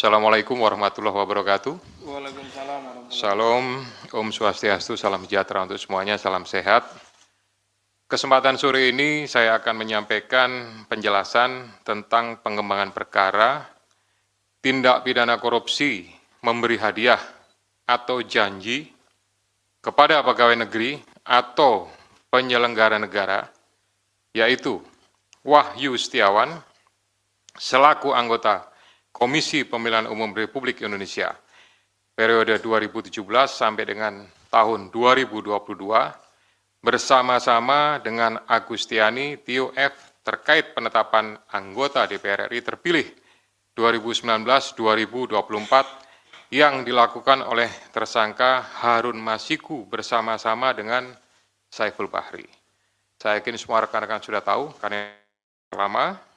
Assalamualaikum warahmatullahi wabarakatuh. Waalaikumsalam warahmatullahi Salam, Om Swastiastu, salam sejahtera untuk semuanya, salam sehat. Kesempatan sore ini saya akan menyampaikan penjelasan tentang pengembangan perkara tindak pidana korupsi memberi hadiah atau janji kepada pegawai negeri atau penyelenggara negara, yaitu Wahyu Setiawan selaku anggota Komisi Pemilihan Umum Republik Indonesia periode 2017 sampai dengan tahun 2022 bersama-sama dengan Agustiani Tio F terkait penetapan anggota DPR RI terpilih 2019-2024 yang dilakukan oleh tersangka Harun Masiku bersama-sama dengan Saiful Bahri. Saya yakin semua rekan-rekan sudah tahu karena lama.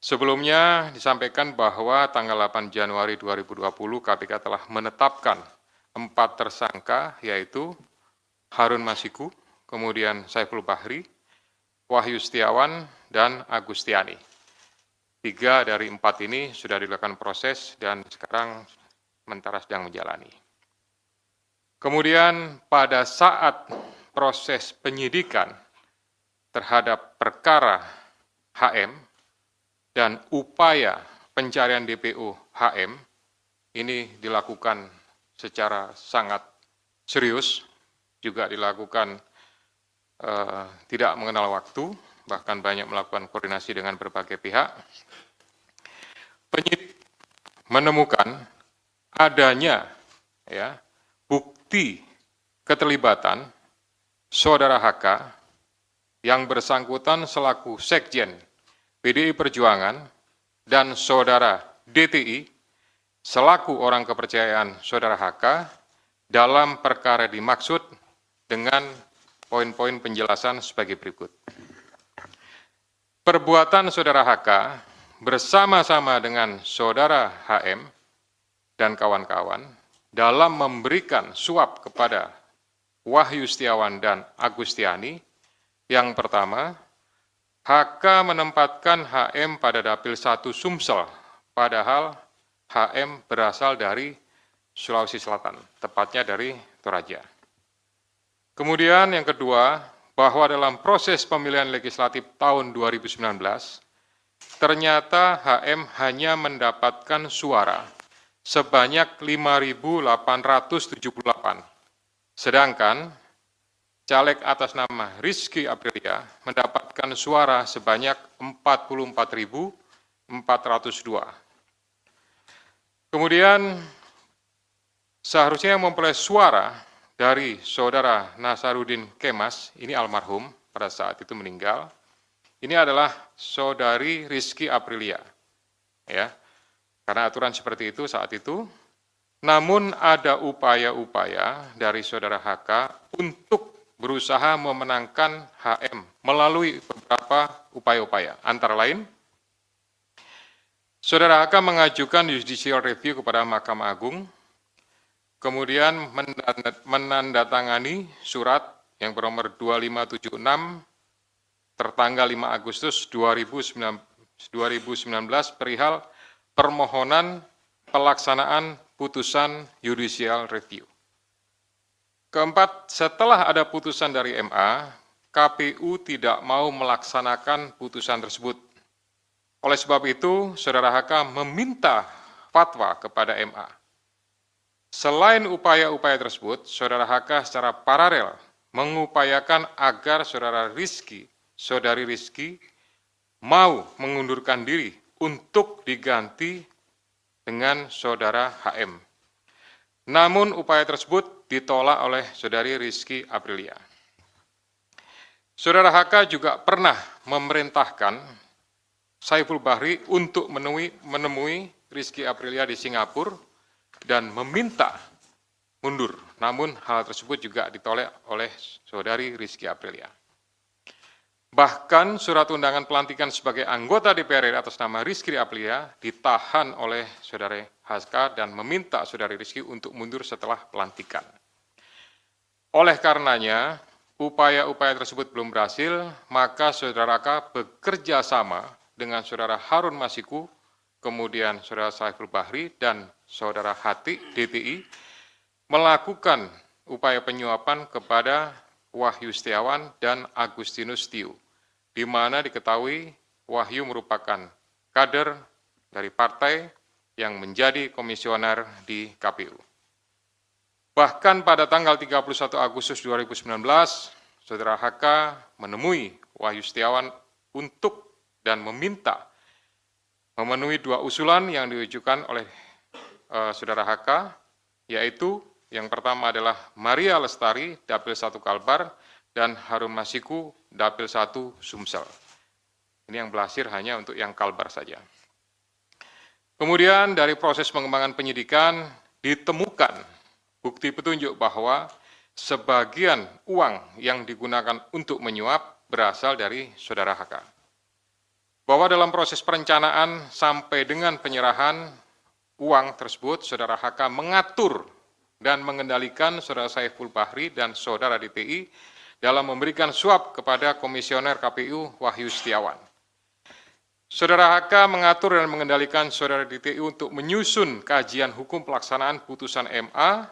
Sebelumnya disampaikan bahwa tanggal 8 Januari 2020 KPK telah menetapkan 4 tersangka, yaitu Harun Masiku, kemudian Saiful Bahri, Wahyu Setiawan, dan Agustiani. 3 dari 4 ini sudah dilakukan proses dan sekarang sementara sedang menjalani. Kemudian pada saat proses penyidikan terhadap perkara HM dan upaya pencarian DPO HM ini dilakukan secara sangat serius, juga dilakukan tidak mengenal waktu, bahkan banyak melakukan koordinasi dengan berbagai pihak. Penyidik menemukan adanya bukti keterlibatan saudara HK yang bersangkutan selaku Sekjen PDI Perjuangan dan saudara DTI selaku orang kepercayaan saudara HK dalam perkara dimaksud dengan poin-poin penjelasan sebagai berikut. Perbuatan saudara HK bersama-sama dengan saudara HM dan kawan-kawan dalam memberikan suap kepada Wahyu Setiawan dan Agustiani. Yang pertama, HK menempatkan HM pada Dapil 1 Sumsel, padahal HM berasal dari Sulawesi Selatan, tepatnya dari Toraja. Kemudian yang kedua, bahwa dalam proses pemilihan legislatif tahun 2019, ternyata HM hanya mendapatkan suara sebanyak 5.878, sedangkan caleg atas nama Rizky Aprilia mendapatkan suara sebanyak 44.402. Kemudian seharusnya yang memperoleh suara dari saudara Nasaruddin Kemas, ini almarhum pada saat itu meninggal, ini adalah saudari Rizky Aprilia. Ya, karena aturan seperti itu saat itu. Namun ada upaya-upaya dari saudara HK untuk berusaha memenangkan HM melalui beberapa upaya-upaya. Antara lain, saudara HK mengajukan judicial review kepada Mahkamah Agung, kemudian menandatangani surat yang bernomor 2576 tertanggal 5 Agustus 2019 perihal permohonan pelaksanaan putusan judicial review. Keempat, setelah ada putusan dari MA, KPU tidak mau melaksanakan putusan tersebut. Oleh sebab itu, saudara HK meminta fatwa kepada MA. Selain upaya-upaya tersebut, saudara HK secara paralel mengupayakan agar saudari Rizky mau mengundurkan diri untuk diganti dengan saudara HM. Namun upaya tersebut ditolak oleh saudari Rizky Aprilia. Saudara HK juga pernah memerintahkan Saiful Bahri untuk menemui Rizky Aprilia di Singapura dan meminta mundur. Namun hal tersebut juga ditolak oleh saudari Rizky Aprilia. Bahkan surat undangan pelantikan sebagai anggota DPR RI atas nama Rizky Aprilia ditahan oleh saudara HK dan meminta saudari Rizky untuk mundur setelah pelantikan. Oleh karenanya, upaya-upaya tersebut belum berhasil, maka saudara HK bekerja sama dengan saudara Harun Masiku kemudian Saudara Saiful Bahri dan Saudara Hati DTI melakukan upaya penyuapan kepada Wahyu Setiawan dan Agustinus Tio, di mana diketahui Wahyu merupakan kader dari partai yang menjadi komisioner di KPU. Bahkan pada tanggal 31 Agustus 2019, Saudara HK menemui Wahyu Setiawan untuk dan meminta memenuhi dua usulan yang diajukan oleh Saudara HK, yaitu yang pertama adalah Maria Lestari, Dapil 1 Kalbar, dan Harun Masiku, Dapil 1 Sumsel. Ini yang berhasil hanya untuk yang Kalbar saja. Kemudian dari proses pengembangan penyidikan ditemukan bukti petunjuk bahwa sebagian uang yang digunakan untuk menyuap berasal dari Saudara HK. Bahwa dalam proses perencanaan sampai dengan penyerahan uang tersebut, Saudara HK mengatur dan mengendalikan Saudara Saiful Bahri dan Saudara DTI dalam memberikan suap kepada Komisioner KPU Wahyu Setiawan. Saudara HK mengatur dan mengendalikan Saudara DTI untuk menyusun kajian hukum pelaksanaan putusan MA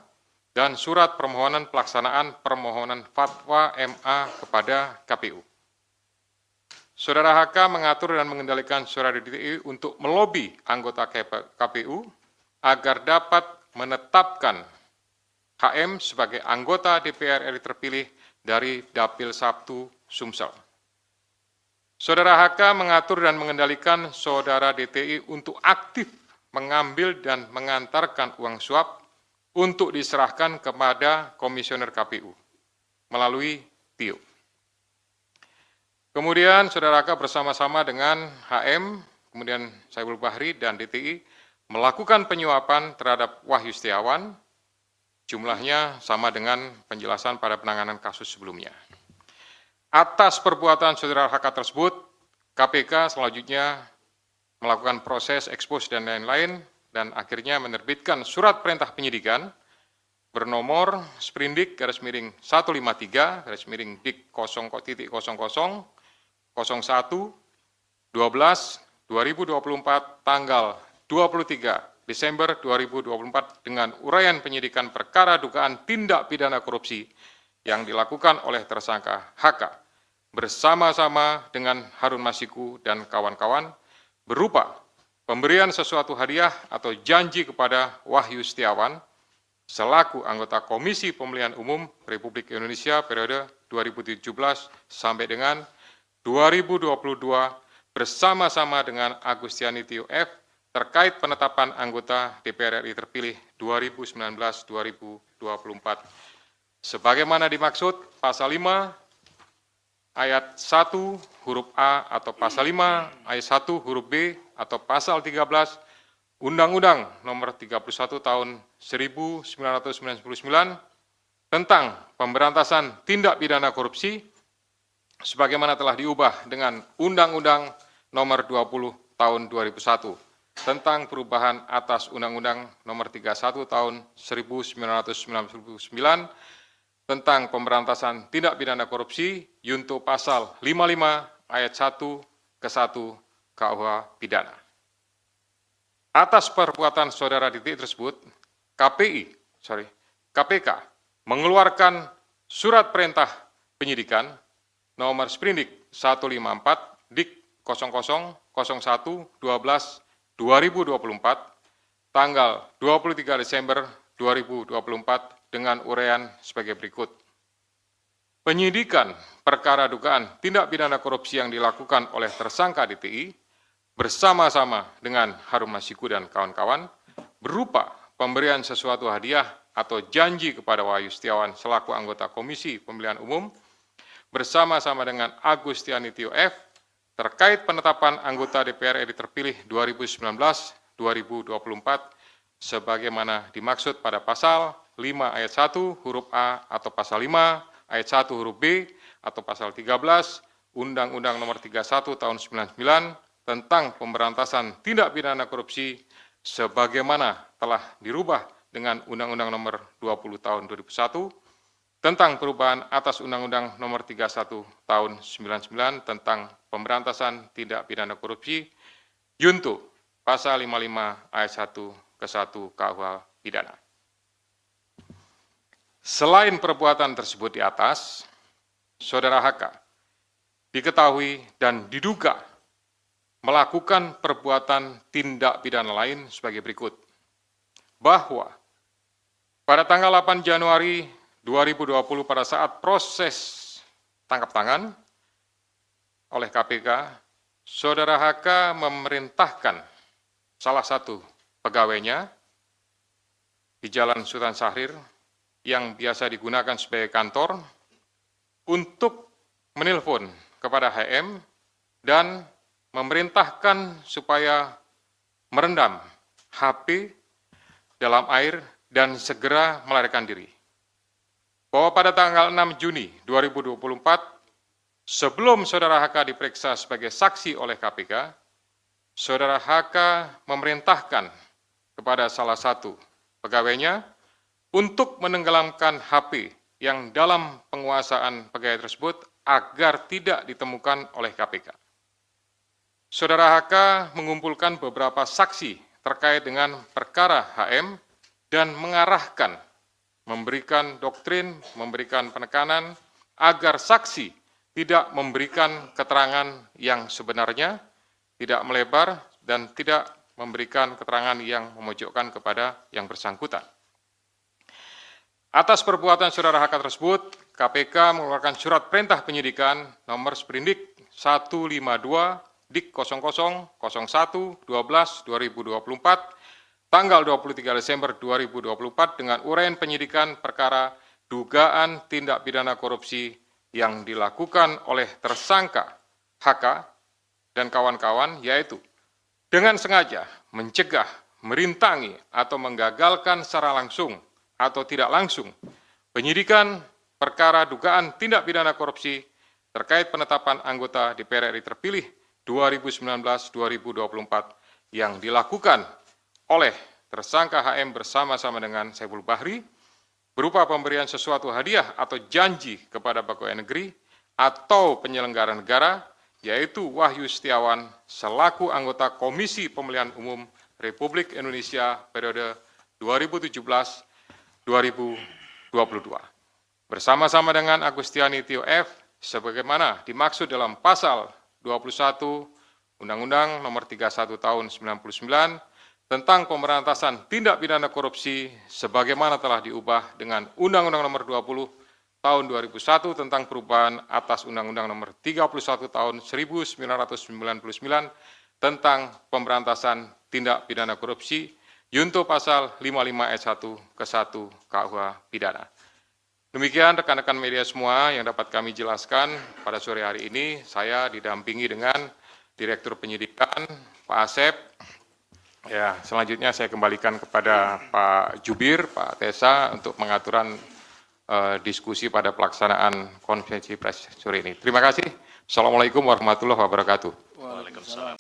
dan surat permohonan pelaksanaan permohonan fatwa MA kepada KPU. Saudara HK mengatur dan mengendalikan Saudara DTI untuk melobi anggota KPU agar dapat menetapkan HM sebagai anggota DPR RI terpilih dari Dapil 1 Sumsel. Saudara HK mengatur dan mengendalikan Saudara DTI untuk aktif mengambil dan mengantarkan uang suap untuk diserahkan kepada Komisioner KPU melalui Tio. Kemudian Saudara HK bersama-sama dengan HM, kemudian Saiful Bahri dan DTI melakukan penyuapan terhadap Wahyu Setiawan, jumlahnya sama dengan penjelasan pada penanganan kasus sebelumnya. Atas perbuatan Saudara HK tersebut, KPK selanjutnya melakukan proses ekspos dan lain-lain, dan akhirnya menerbitkan surat perintah penyidikan bernomor Sprindik /153 /Dik 0.0001 12/2024 tanggal 23 Desember 2024 dengan uraian penyidikan perkara dugaan tindak pidana korupsi yang dilakukan oleh tersangka HK bersama-sama dengan Harun Masiku dan kawan-kawan berupa pemberian sesuatu hadiah atau janji kepada Wahyu Setiawan selaku anggota Komisi Pemilihan Umum Republik Indonesia periode 2017 sampai dengan 2022 bersama-sama dengan Agustiani Tio F terkait penetapan anggota DPR RI terpilih 2019-2024. Sebagaimana dimaksud pasal 5 ayat 1 huruf A atau pasal 5 ayat 1 huruf B atau pasal 13 Undang-Undang Nomor 31 Tahun 1999 tentang pemberantasan tindak pidana korupsi sebagaimana telah diubah dengan Undang-Undang Nomor 20 Tahun 2001 tentang perubahan atas Undang-Undang Nomor 31 Tahun 1999 tentang pemberantasan tindak pidana korupsi junto pasal 55 ayat 1 ke 1 KUH pidana. Atas perbuatan Saudara DTI tersebut, KPK mengeluarkan surat perintah penyidikan nomor Sprindik 154 Dik 0001/12/2024 tanggal 23 Desember 2024 dengan uraian sebagai berikut. Penyidikan perkara dugaan tindak pidana korupsi yang dilakukan oleh tersangka DTI bersama-sama dengan Harun Masiku dan kawan-kawan berupa pemberian sesuatu hadiah atau janji kepada Wahyu Setiawan selaku anggota Komisi Pemilihan Umum bersama-sama dengan Agustiani Tio F terkait penetapan anggota DPR RI terpilih 2019-2024 sebagaimana dimaksud pada pasal 5 ayat 1 huruf A atau pasal 5 ayat 1 huruf B atau pasal 13 Undang-Undang Nomor 31 Tahun 99 tentang pemberantasan tindak pidana korupsi sebagaimana telah dirubah dengan Undang-Undang Nomor 20 Tahun 2001 tentang perubahan atas Undang-Undang Nomor 31 Tahun 99 tentang pemberantasan tindak pidana korupsi junto Pasal 55 ayat 1 ke 1 KUH pidana. Selain perbuatan tersebut di atas, Saudara HK diketahui dan diduga melakukan perbuatan tindak pidana lain sebagai berikut. Bahwa pada tanggal 8 Januari 2020 pada saat proses tangkap tangan oleh KPK, Saudara HK memerintahkan salah satu pegawainya di Jalan Sultan Syahrir yang biasa digunakan sebagai kantor untuk menelpon kepada HM dan memerintahkan supaya merendam HP dalam air dan segera melarikan diri. Bahwa pada tanggal 6 Juni 2024, sebelum Saudara HK diperiksa sebagai saksi oleh KPK, Saudara HK memerintahkan kepada salah satu pegawainya untuk menenggelamkan HP yang dalam penguasaan pegawai tersebut agar tidak ditemukan oleh KPK. Saudara HK mengumpulkan beberapa saksi terkait dengan perkara HM dan mengarahkan, memberikan doktrin, memberikan penekanan agar saksi tidak memberikan keterangan yang sebenarnya, tidak melebar, dan tidak memberikan keterangan yang memojokkan kepada yang bersangkutan. Atas perbuatan Saudara HK tersebut, KPK mengeluarkan surat perintah penyidikan nomor Sprindik 152 Dik 0001/12/2024 tanggal 23 Desember 2024 dengan uraian penyidikan perkara dugaan tindak pidana korupsi yang dilakukan oleh tersangka HK dan kawan-kawan, yaitu dengan sengaja mencegah, merintangi, atau menggagalkan secara langsung atau tidak langsung penyidikan perkara dugaan tindak pidana korupsi terkait penetapan anggota DPR RI terpilih 2019-2024 yang dilakukan oleh tersangka HM bersama-sama dengan Saiful Bahri berupa pemberian sesuatu hadiah atau janji kepada pegawai negeri atau penyelenggara negara, yaitu Wahyu Setiawan selaku anggota Komisi Pemilihan Umum Republik Indonesia periode 2017-2022. Bersama-sama dengan Agustiani Tio F. sebagaimana dimaksud dalam pasal 21 Undang-Undang Nomor 31 Tahun 99 tentang pemberantasan tindak pidana korupsi sebagaimana telah diubah dengan Undang-Undang Nomor 20 Tahun 2001 tentang perubahan atas Undang-Undang Nomor 31 Tahun 1999 tentang pemberantasan tindak pidana korupsi, Yunto Pasal 55 ayat 1 ke 1 KUH pidana. Demikian rekan-rekan media semua yang dapat kami jelaskan pada sore hari ini. Saya didampingi dengan Direktur Penyidikan, Pak Asep. Ya, selanjutnya saya kembalikan kepada Pak Jubir, Pak Tesa untuk pengaturan diskusi pada pelaksanaan konferensi pers sore ini. Terima kasih. Assalamualaikum warahmatullahi wabarakatuh. Waalaikumsalam.